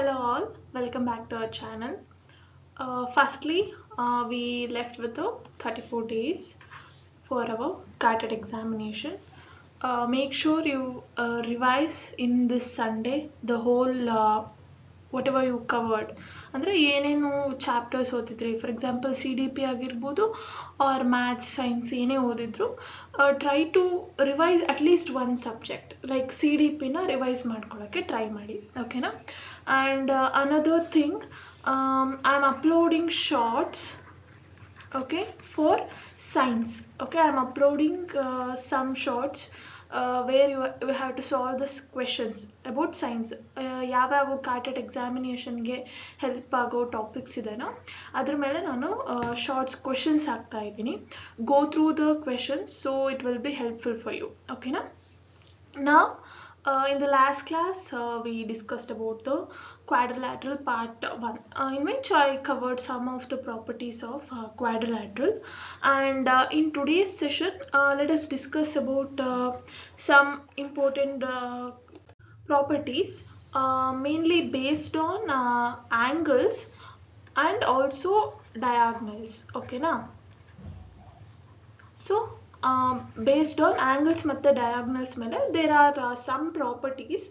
Hello all, welcome back to our channel. Firstly, we left with the 34 days for our CAT examination. Make sure you revise in this Sunday the whole whatever you covered. ಅಂದರೆ ಏನೇನು chapters ಓದಿದ್ರಿ, for example CDP ಆಗಿರ್ಬೋದು or maths science ಏನೇ ಓದಿದ್ರು try to revise at least one subject like CDPನ revise ಮಾಡ್ಕೊಳ್ಳೋಕ್ಕೆ try ಮಾಡಿ, ಓಕೆನಾ. And another thing, I am uploading shorts for science. I'm uploading some shorts where you have to solve this questions about science. ಯಾವ್ಯಾವ CAT examinationಗೆ help ಆಗೋ topics ಇದೆನೋ ಅದ್ರ ಮೇಲೆ ನಾನು ಶಾರ್ಟ್ಸ್ ಕ್ವೆಶನ್ಸ್ ಹಾಕ್ತಾ ಇದ್ದೀನಿ. Go through the questions so it will be helpful for you, ಓಕೆನಾ. Now in the last class we discussed about the quadrilateral part 1 in which I covered some of the properties of quadrilateral, and in today's session let us discuss about some important properties mainly based on angles and also diagonals, okay na. So based on angles ಮತ್ತು diagonals ಮೇಲೆ there are some properties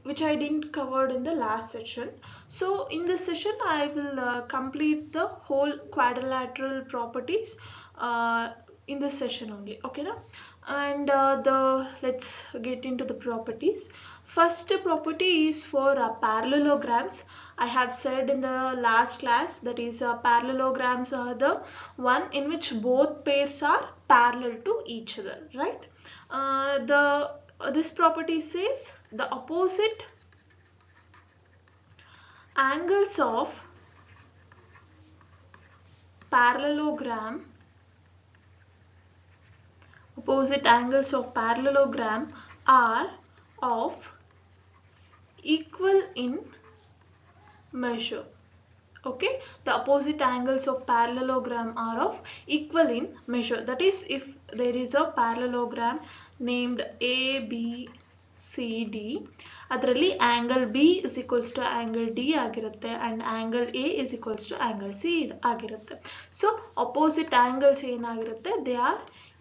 which I didn't covered in the last session. So in this session I will complete the whole quadrilateral properties in this session only, okay na. And let's get into the properties. First property is for parallelograms. I have said in the last class that is parallelograms are the one in which both pairs are parallel to each other, right? This property says the opposite angles of parallelogram are of equal in measure. Okay, the opposite angles of parallelogram are of equal in measure. That is, if there is a parallelogram named ABCD, ಅದರಲ್ಲಿ angle B is equals to angle D ಆಗಿರುತ್ತೆ and angle A is equals to angle C ಆಗಿರುತ್ತೆ. So opposite angles ಏನಾಗಿರುತ್ತೆ, they are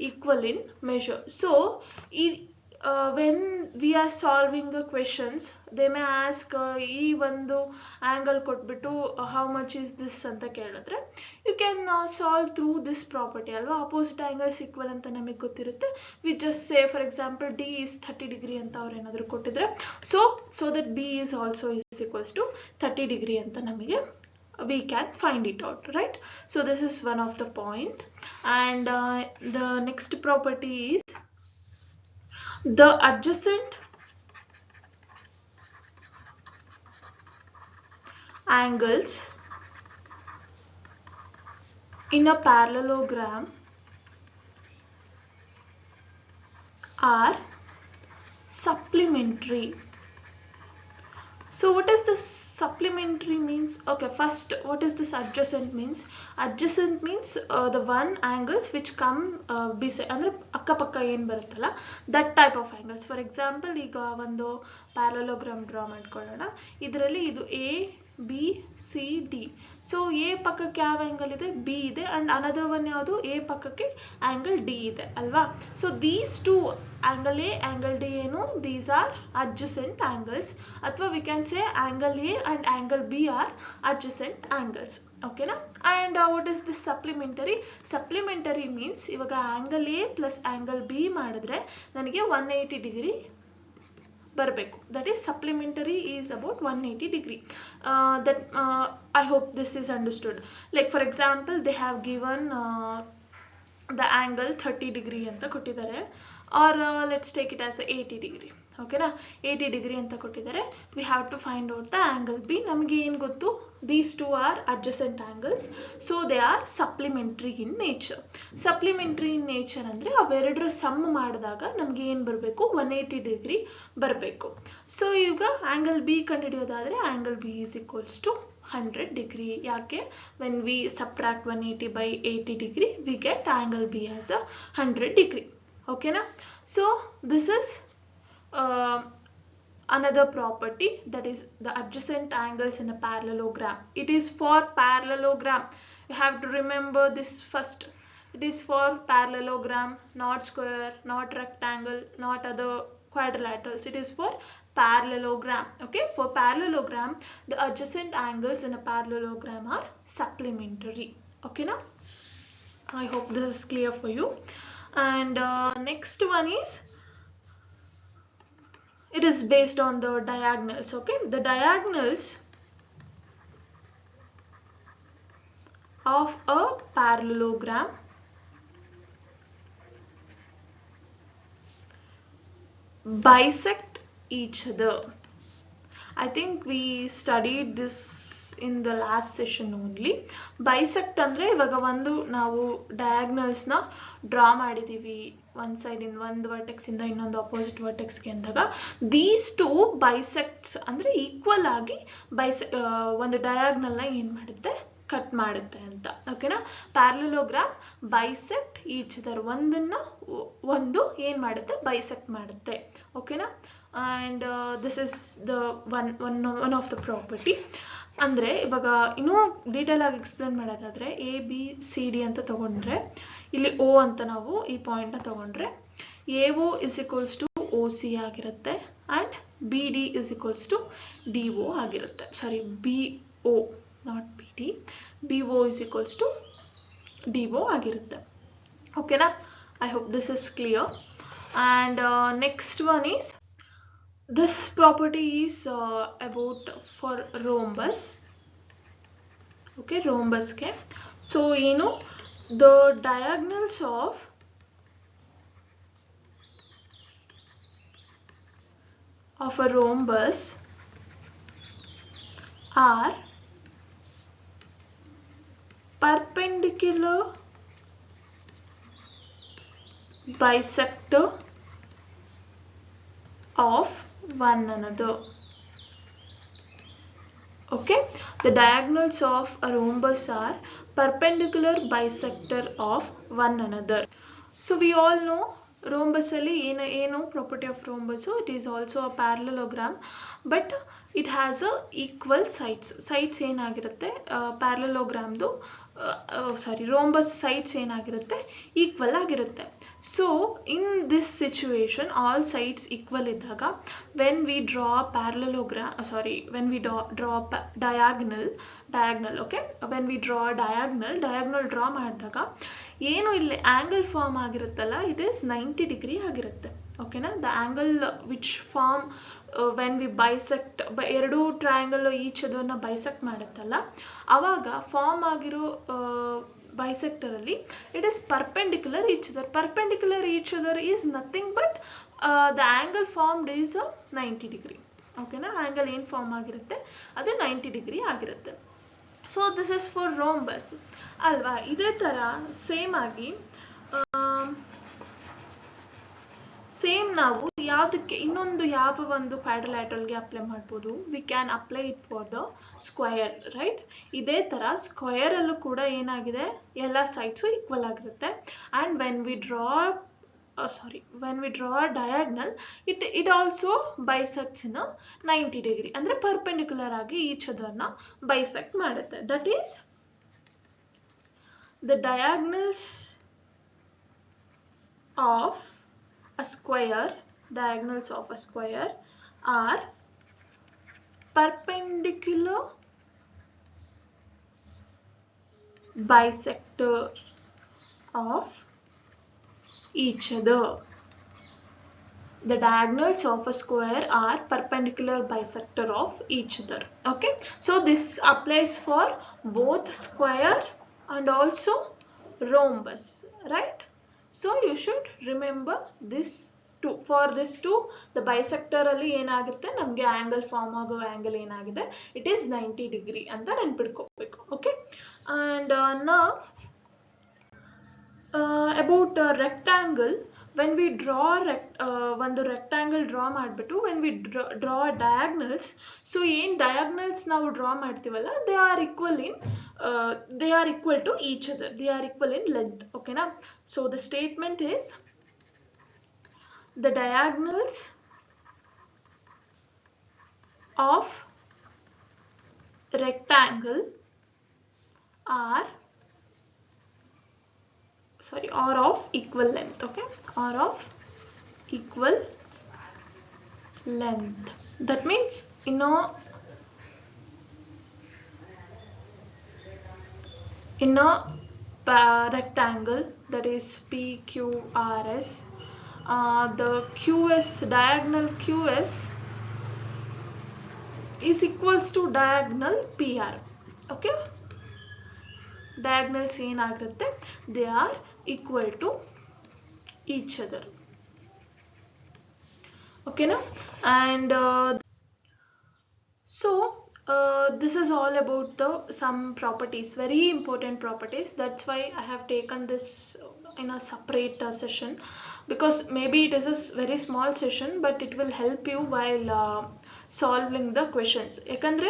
equal in measure. So when we are solving the questions they may ask ಈ ಒಂದು angle ಕೊಟ್ಬಿಟ್ಟು how much is this ಅಂತ ಕೇಳಿದ್ರೆ you can solve through this property ಅಲ್ವಾ. opposite angles equal ಅಂತ ನಮಗೆ ಗೊತ್ತಿರುತ್ತೆ. we just say for example D is 30 degree ಅಂತ ಅವ್ರು ಏನಾದರೂ ಕೊಟ್ಟಿದ್ರೆ so that B is also is equals to 30 degree ಅಂತ ನಮಗೆ we can find it out, right? So this is one of the point. And the next property is the adjacent angles in a parallelogram are supplementary. So what does this supplementary means? Okay, first what is this adjacent means? Adjacent means the one angles which come beside ಅಂದ್ರೆ ಅಕ್ಕಪಕ್ಕ ಏನು ಬರುತ್ತಲ್ಲ that type of angles. For example ಈಗ ಒಂದು parallelogram draw ಮಾಡ್ಕೊಳ್ಳೋಣ. ಇದರಲ್ಲಿ ಇದು A B C D. So A ಪಕ್ಕಕ್ಕೆ ಯಾವ ಆಂಗಲ್ ಇದೆ, B ಇದೆ, and another one ಯಾವುದು A ಪಕ್ಕಕ್ಕೆ ಆಂಗಲ್ D ಇದೆ ಅಲ್ವಾ. So these two angle A angle D ಏನು, these are adjacent angles, ಅಥವಾ we can say angle A and angle B are adjacent angles, okay na. And what is this supplementary? Supplementary means ಇವಾಗ angle A plus angle B ಮಾಡಿದ್ರೆ ನನಗೆ 180 degree ಬರಬೇಕು. that is supplementary is about 180 degree. I hope this is understood. Like for example they have given the angle 30 degree ಅಂತ ಕೊಟ್ಟಿದ್ದಾರೆ, or let's take it as 80 degree, okay na. 80 degree ಅಂತ ಕೊಟ್ಟಿದ್ದಾರೆ, we have to find out the angle B. ನಮಗೆ ಏನು ಗೊತ್ತು, these two are adjacent angles, so they are supplementary in nature. supplementary in nature ಅಂದ್ರೆ ಅವೆರಡರ some ಮಾಡಿದಾಗ ನಮಗೆ ಏನು ಬರಬೇಕು, 180 degree ಬರಬೇಕು. ಸೊ ಈಗ angle B ಕಂಡುಹಿಡಿಯೋದಾದ್ರೆ angle B is equals to 100 degree. ಯಾಕೆ, when we subtract 180 by 80 degree we get angle B as a 100 degree, okay na. So this is another property, that is the adjacent angles in a parallelogram. It is for parallelogram. You have to remember this first. It is for parallelogram, not square, not rectangle, not other quadrilaterals. It is for parallelogram. Okay, for parallelogram, the adjacent angles in a parallelogram are supplementary. Okay, now I hope this is clear for you. And next one is, it is based on the diagonals. Okay, the diagonals of a parallelogram bisect each other. I think we studied this in the last session only. Bisect ಅಂದ್ರೆ ಇವಾಗ ಒಂದು ನಾವು diagonals ನ draw ಮಾಡಿದೀವಿ one side in ಒಂದು vertex ಇಂದ ಇನ್ನೊಂದು opposite vertex ಗೆ ಅಂದಾಗ these two bisects ಅಂದ್ರೆ ಈಕ್ವಲ್ ಆಗಿ ಒಂದು diagonal ನ ಏನ್ ಮಾಡುತ್ತೆ, ಕಟ್ ಮಾಡುತ್ತೆ ಅಂತ. ಓಕೆನಾ, ಪ್ಯಾರಲೋಗ್ರಾಮ್ ಬೈಸೆಕ್ಟ್ ಈಚ್ ಅದರ್, ಒಂದನ್ನ ಒಂದು ಏನ್ ಮಾಡುತ್ತೆ, ಬೈಸೆಕ್ಟ್ ಮಾಡುತ್ತೆ. ಓಕೆನಾ, and this is the one of the property. ಅಂದ್ರೆ ಇವಾಗ ಇನ್ನೂ ಡೀಟೇಲ್ ಆಗಿ ಎಕ್ಸ್ಪ್ಲೇನ್ ಮಾಡೋದಾದ್ರೆ ABCD ಅಂತ ತಗೊಂಡ್ರೆ, ಇಲ್ಲಿ O ಅಂತ ನಾವು ಈ ಪಾಯಿಂಟ್ ನ ತಗೊಂಡ್ರೆ AO is equals to OC ಆಗಿರುತ್ತೆ and BD is equals to DO ಆಗಿರುತ್ತೆ. ಸಾರಿ, BO not BD, BO is equals to DO ಆಗಿರುತ್ತೆ. ಓಕೆನಾ, I hope this is clear. And next one is, this property is about for rhombus. Okay, rhombus ke, so you know the diagonals of a rhombus are perpendicular bisector of one another. Okay, the diagonals of a rhombus are perpendicular bisector of one another. So we all know rhombus ಅಲ್ಲಿ ಏನು property of rhombus, it is also a parallelogram, but it has a equal sides ಏನಾಗಿರುತ್ತೆ, parallelogramದು ಸಾರಿ rhombus sides ಏನಾಗಿರುತ್ತೆ, equal ಆಗಿರುತ್ತೆ. So in this situation, all sides equal ಇದ್ದಾಗ, when we draw parallelogram, when we draw diagonal, okay, when we draw diagonal draw ಮಾಡಿದಾಗ ಏನು ಇಲ್ಲಿ angle form ಆಗಿರುತ್ತಲ್ಲ, it is 90 degree ಆಗಿರುತ್ತೆ. ಓಕೆನಾ, the angle which form when we bisect, ಎರಡು triangle each ಅದನ್ನ bisect ಮಾಡುತ್ತಲ್ಲ, ಅವಾಗ form ಆಗಿರೋ bisector ಅಲ್ಲಿ it is perpendicular each other. Perpendicular each other is nothing but the angle formed is 90 degree. ಓಕೆನಾ, angle ಏನು form ಆಗಿರುತ್ತೆ ಅದು 90 degree ಆಗಿರುತ್ತೆ. So this is for rhombus ಅಲ್ವಾ. ಇದೇ ತರ ಸೇಮ್ ಆಗಿ ನಾವು ಯಾವುದಕ್ಕೆ ಇನ್ನೊಂದು ಯಾವ ಒಂದು ಕ್ವಾಡ್ರಿಲ್ಯಾಟರಲ್ಗೆ ಅಪ್ಲೈ ಮಾಡ್ಬೋದು, we can apply it for the square, right. ಇದೇ ತರ ಸ್ಕ್ವಯರ್ ಅಲ್ಲೂ ಕೂಡ ಏನಾಗಿದೆ, ಎಲ್ಲ ಸೈಡ್ಸು ಈಕ್ವಲ್ ಆಗಿರುತ್ತೆ. And when we draw a diagonal, it also bisects in a 90 degree, ಅಂದ್ರೆ perpendicular ಆಗಿ each other ನ bisect ಮಾಡುತ್ತೆ. That is, the diagonals of a square are perpendicular bisector of each other. The diagonals of a square are perpendicular bisector of each other. Okay, so this applies for both square and also rhombus, right? So you should remember this too. For this too, the bisector ಅಲ್ಲಿ ಏನಾಗುತ್ತೆ, ನಮಗೆ angle form ಆಗೋ angle ಏನಾಗಿದೆ, it is 90 degree ಅಂತ ನೆನ್ಪಿಟ್ಕೋಬೇಕು. Okay, and now about rectangle, when we draw ಒಂದು rectangle draw ಮಾಡಿಬಿಟ್ಟು when we draw diagonals, so ಏನು diagonals ನಾವು draw ಮಾಡ್ತೀವಲ್ಲ, they are equal to each other, they are equal in length. Okay na, so the statement is, the diagonals of rectangle are of equal length. Okay, are of equal length. That means in a rectangle, that is PQRS, the QS, diagonal QS is equals to diagonal PR. Okay, diagonals ಏನಾಗುತ್ತೆ, they are equal to each other. Okay now, and this is all about some properties, very important properties. That's why I have taken this in a separate session, because maybe it is a very small session, but it will help you while solving the questions. ಯಾಕಂದ್ರೆ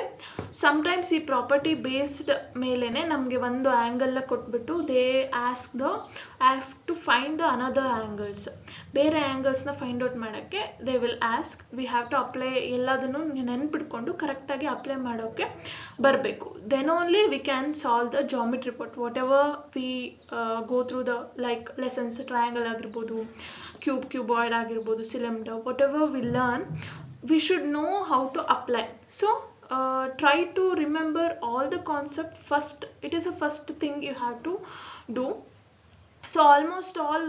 sometimes ಈ property based ಮೇಲೆನೆ ನಮಗೆ ಒಂದು ಆ್ಯಂಗಲ್ನ ಕೊಟ್ಬಿಟ್ಟು they ask to find the another angles, ಬೇರೆ ಆ್ಯಂಗಲ್ಸ್ನ find out ಮಾಡೋಕ್ಕೆ they will ask. We have to apply, ಎಲ್ಲದನ್ನು ನೆನ್ಪಿಟ್ಕೊಂಡು ಕರೆಕ್ಟಾಗಿ ಅಪ್ಲೈ ಮಾಡೋಕ್ಕೆ ಬರಬೇಕು. Then only we can solve the geometry part, whatever we go through the like lessons, triangle ಆಗಿರ್ಬೋದು, cuboid ಆಗಿರ್ಬೋದು, cylinder, whatever we learn, we should know how to apply. So try to remember all the concept first. It is a first thing you have to do. So almost all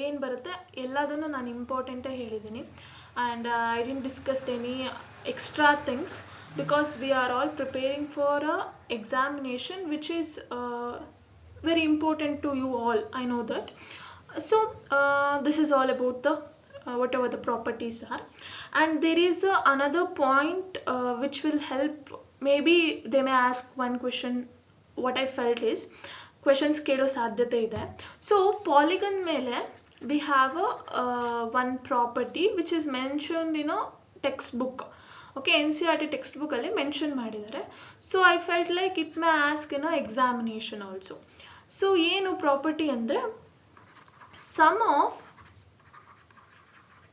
ಏನು ಬರುತ್ತೆ ಎಲ್ಲದನ್ನು ನಾನು important ಹೇಳಿದ್ದೀನಿ, and I didn't discuss any extra things because we are all preparing for a examination which is very important to you all, I know that. So this is all about the whatever the properties are. And there is another point which will help. Maybe they may ask one question. What I felt is questions ಕೇಳೋ ಸಾಧ್ಯತೆ ಇದೆ. So polygon ಮೇಲೆ we have one property which is mentioned in a textbook. Okay, NCERT textbook ಅಲ್ಲಿ mention ಮಾಡಿದ್ದಾರೆ. So I felt like it may ask in a examination also. So ಏನು property ಅಂದರೆ sum of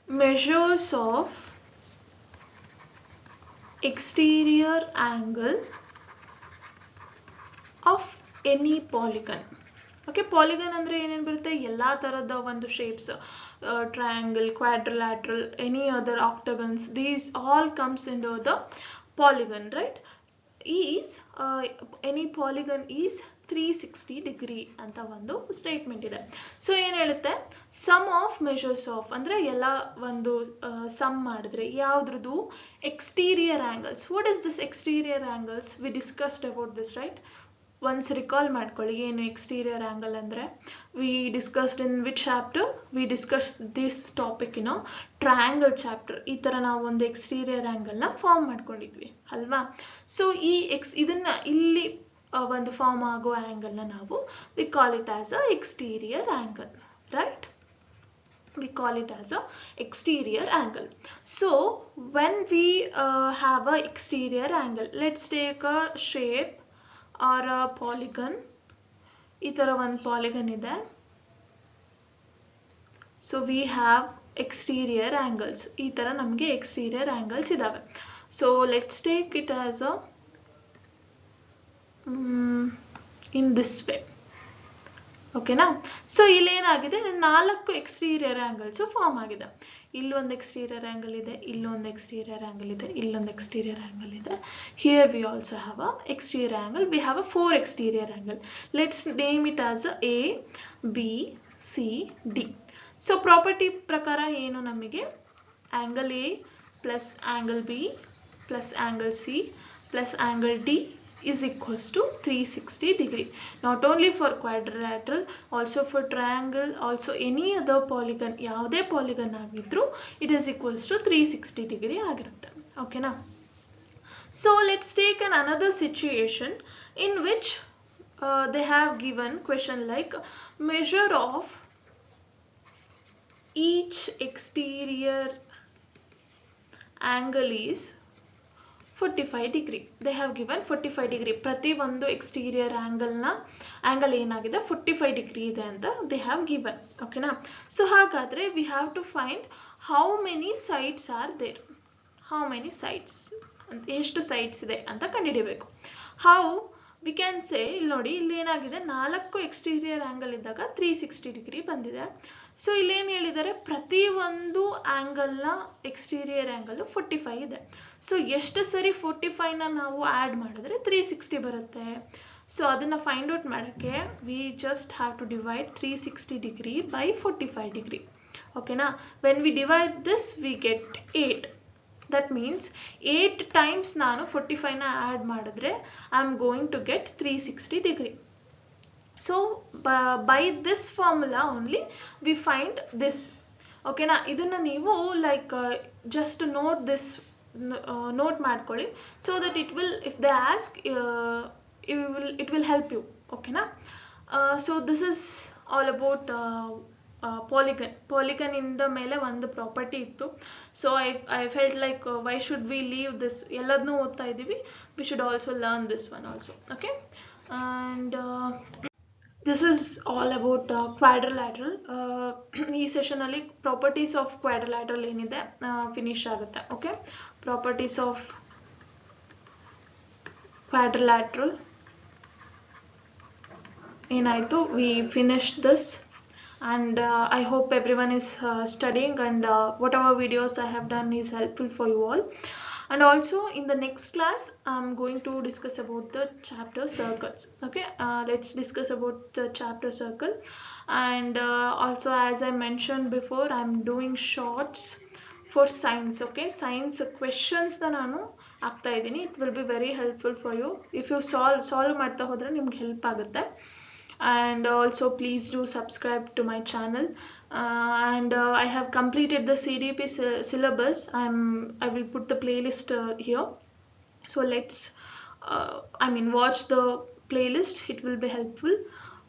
measures of exterior angle of any polygon. Okay, polygon ಅಂದ್ರೆ ಏನೇನು ಬರುತ್ತೆ, ಎಲ್ಲ ಥರದ ಒಂದು shapes, triangle, quadrilateral, any other octagons, these all comes into the polygon, right? Is any polygon is 360 degree ಅಂತ ಒಂದು ಸ್ಟೇಟ್ಮೆಂಟ್ ಇದೆ. ಸೊ ಏನು ಹೇಳುತ್ತೆ, ಸಮ್ ಆಫ್ ಮೆಷರ್ಸ್ ಆಫ್ ಅಂದರೆ ಎಲ್ಲ ಒಂದು ಸಮ್ ಮಾಡಿದ್ರೆ ಯಾವುದ್ರದ್ದು exterior angles. What is this exterior angles? We discussed about this, right? Once recall ಮಾಡ್ಕೊಳ್ಳಿ ಏನು ಎಕ್ಸ್ಟೀರಿಯರ್ ಆ್ಯಂಗಲ್ ಅಂದರೆ. We discussed in which chapter? We discuss this topic in triangle chapter. ಈ ಥರ ನಾವು ಒಂದು ಎಕ್ಸ್ಟೀರಿಯರ್ ಆ್ಯಂಗಲ್ನ ಫಾರ್ಮ್ ಮಾಡ್ಕೊಂಡಿದ್ವಿ ಅಲ್ವಾ? ಸೊ ಈ ಇದನ್ನು ಇಲ್ಲಿ ಒಂದು ಫಾರ್ಮ್ ಆಗೋ ಆ್ಯಂಗಲ್ನ ನಾವು we call it as a exterior angle, right? We call it as a exterior angle. So when we have a exterior angle, let's take a shape or a polygon. ಈ ಥರ ಒಂದು polygon ಇದೆ. So we have exterior angles. ಈ ಥರ ನಮಗೆ exterior angles ಇದ್ದಾವೆ. So let's take it as a in this way. ಓಕೆನಾ? So ಇಲ್ಲೇನಾಗಿದೆ, 4 exterior angles form ಆಗಿದೆ. ಇಲ್ಲೊಂದು ಎಕ್ಸ್ಟೀರಿಯರ್ ಆ್ಯಂಗಲ್ ಇದೆ, ಇಲ್ಲೊಂದು ಎಕ್ಸ್ಟೀರಿಯರ್ ಆ್ಯಂಗಲ್ ಇದೆ, ಇಲ್ಲೊಂದು ಎಕ್ಸ್ಟೀರಿಯರ್ ಆ್ಯಂಗಲ್ ಇದೆ. Here we also have a exterior angle. We have a 4 exterior angle. Let's name it as A, B, C, D. So property ಪ್ರಕಾರ ಏನು ನಮಗೆ, angle A plus angle B plus angle C plus angle D is equals to 360 degree. Not only for quadrilateral, also for triangle, also any other polygon, ಯಾವುದೇ polygon ಆಗಿದ್ರು it is equals to 360 degree ಆಗಿರುತ್ತೆ. ಓಕೆನಾ? So let's take another situation in which they have given question like measure of each exterior angle is 45 degree. They have given 45 degree. ಪ್ರತಿ ಒಂದು exterior angle ಏನಾಗಿದೆ 45 degree ಇದೆ ಅಂತ they have given. ಓಕೆನಾ? So ಹಾಗಾದರೆ we have to find how many sides are there. How many sides, ಎಷ್ಟು sides ಇದೆ ಅಂತ ಕಂಡುಹಿಡಿಯಬೇಕು. ಹೌ ವಿ ಕ್ಯಾನ್ ಸೇ, ಇಲ್ಲಿ ನೋಡಿ, ಇಲ್ಲಿ ಏನಾಗಿದೆ, 4 ಎಕ್ಸ್ಟೀರಿಯರ್ ಆ್ಯಂಗಲ್ ಇದ್ದಾಗ 360 ಡಿಗ್ರಿ ಬಂದಿದೆ. ಸೊ ಇಲ್ಲೇನು ಹೇಳಿದ್ದಾರೆ, ಪ್ರತಿಯೊಂದು ಆ್ಯಂಗಲ್ನ ಎಕ್ಸ್ಟೀರಿಯರ್ ಆ್ಯಂಗಲ್ 45 ಇದೆ. ಸೊ ಎಷ್ಟು ಸರಿ 45ನ ನಾವು ಆ್ಯಡ್ ಮಾಡಿದ್ರೆ 360 ಬರುತ್ತೆ. ಸೊ ಅದನ್ನು ಫೈಂಡ್ ಔಟ್ ಮಾಡೋಕ್ಕೆ we just have to divide 360 degree by 45 degree. ಓಕೆನಾ? When we divide this we get 8. That means 8 times ನಾನು 45ನ ಆ್ಯಡ್ ಮಾಡಿದ್ರೆ I am going to get 360 degree. So by this formula only we find this. ಓಕೆನಾ? ಇದನ್ನು ನೀವು like just note this, note ಮಾಡ್ಕೊಳ್ಳಿ, so that it will, if they ask, it will help you. Okay na? So this is all about polygon ಇಂದ ಮೇಲೆ ಒಂದು property ಇತ್ತು. So I felt like why should we leave this, ಎಲ್ಲದನ್ನೂ ಓದ್ತಾ ಇದ್ದೀವಿ, we should also learn this one also. Okay, and this is all about quadrilateral. ಈ ಸೆಷನಲ್ಲಿ properties of quadrilateral ಏನಿದೆ ಫಿನಿಶ್ ಆಗುತ್ತೆ. ಓಕೆ, ಪ್ರಾಪರ್ಟೀಸ್ ಆಫ್ ಕ್ವಾಡ್ರಿಲ್ಯಾಟ್ರಲ್ ಏನಾಯಿತು, we finished this, and I hope everyone is studying, and whatever videos I have done is helpful for you all. And also in the next class I'm going to discuss about the chapter circles. Okay, let's discuss about the chapter circle. And also, as I mentioned before, I'm doing shorts for science. Okay, science questions the nanu ಆಗ್ತಾ ಇದ್ದೀನಿ. It will be very helpful for you if you solve ಮಾಡ್ತಾ ಹೋದ್ರೆ ನಿಮ್ಗೆ help ಆಗುತ್ತೆ. And also please do subscribe to my channel, and I have completed the CDP syllabus. I will put the playlist here, so let's watch the playlist. It will be helpful.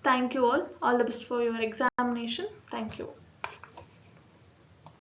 Thank you all the best for your examination. Thank you.